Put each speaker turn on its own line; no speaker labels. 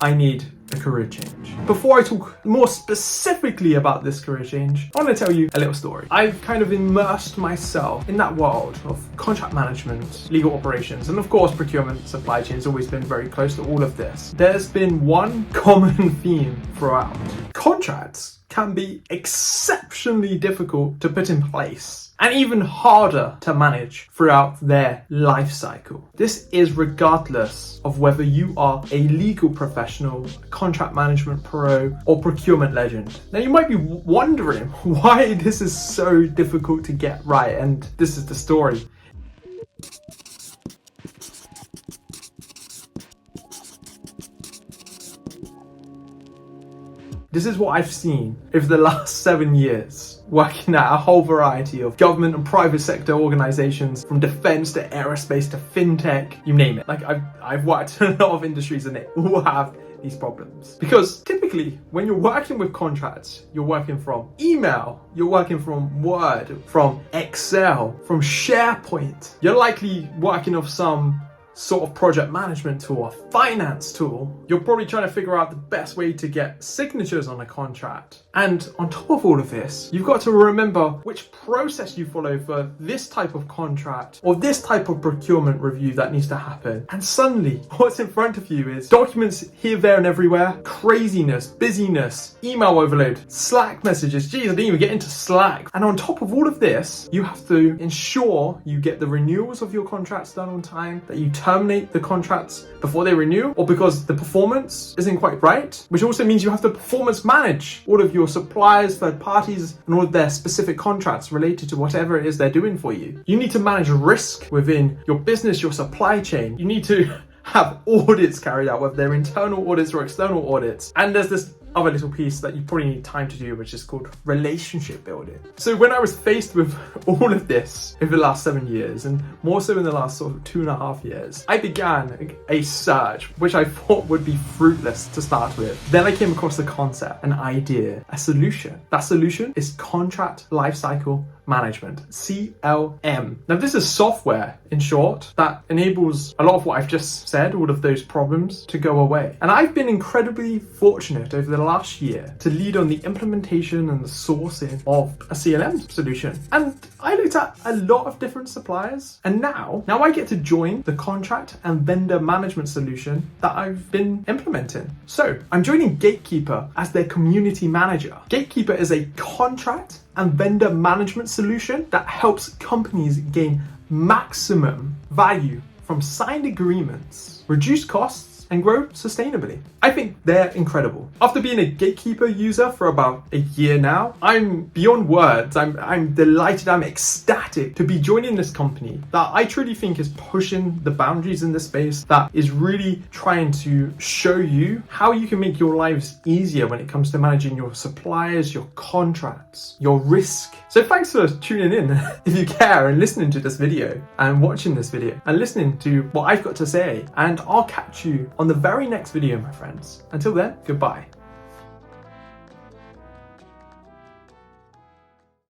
I need a career change. Before I talk more specifically about this career change, I want to tell you a little story. I've kind of immersed myself in that world of contract management, legal operations, and of course procurement, supply chain has always been very close to all of this. There's been one common theme throughout. Contracts can be exceptionally difficult to put in place and even harder to manage throughout their life cycle. This is regardless of whether you are a legal professional, contract management pro, or procurement legend. Now you might be wondering why this is so difficult to get right, and this is the story. This is what I've seen over the last 7 years, working at a whole variety of government and private sector organizations, from defense to aerospace to fintech, you name it. Like I've worked in a lot of industries and they all have these problems. Because typically when you're working with contracts, you're working from email, you're working from Word, from Excel, from SharePoint. You're likely working off some sort of project management tool, a finance tool. You're probably trying to figure out the best way to get signatures on a contract. And on top of all of this, you've got to remember which process you follow for this type of contract or this type of procurement review that needs to happen. And suddenly what's in front of you is documents here, there, and everywhere, craziness, busyness, email overload, Slack messages. Geez, I didn't even get into Slack. And on top of all of this, you have to ensure you get the renewals of your contracts done on time, that you terminate the contracts before they renew, or because the performance isn't quite right, which also means you have to performance manage all of your suppliers, third parties, and all of their specific contracts related to whatever it is they're doing for you. You need to manage risk within your business, your supply chain. You need to have audits carried out, whether they're internal audits or external audits. And there's this other little piece that you probably need time to do, which is called relationship building. So when I was faced with all of this over the last 7 years, and more so in the last sort of 2.5 years, I began a search which I thought would be fruitless to start with. Then I came across the concept, an idea, a solution. That solution is contract lifecycle management, CLM. Now this is software, in short, that enables a lot of what I've just said, all of those problems, to go away. And I've been incredibly fortunate over the last year to lead on the implementation and the sourcing of a CLM solution. And I looked at a lot of different suppliers, and now I get to join the contract and vendor management solution that I've been implementing. So I'm joining Gatekeeper as their community manager. Gatekeeper is a contract and vendor management solution that helps companies gain maximum value from signed agreements, reduce costs, and grow sustainably. I think they're incredible. After being a Gatekeeper user for about a year now, I'm beyond words. I'm delighted, I'm ecstatic to be joining this company that I truly think is pushing the boundaries in this space, that is really trying to show you how you can make your lives easier when it comes to managing your suppliers, your contracts, your risk. So thanks for tuning in if you care, and listening to this video and watching this video and listening to what I've got to say. And I'll catch you on the very next video, my friends. Until then, goodbye.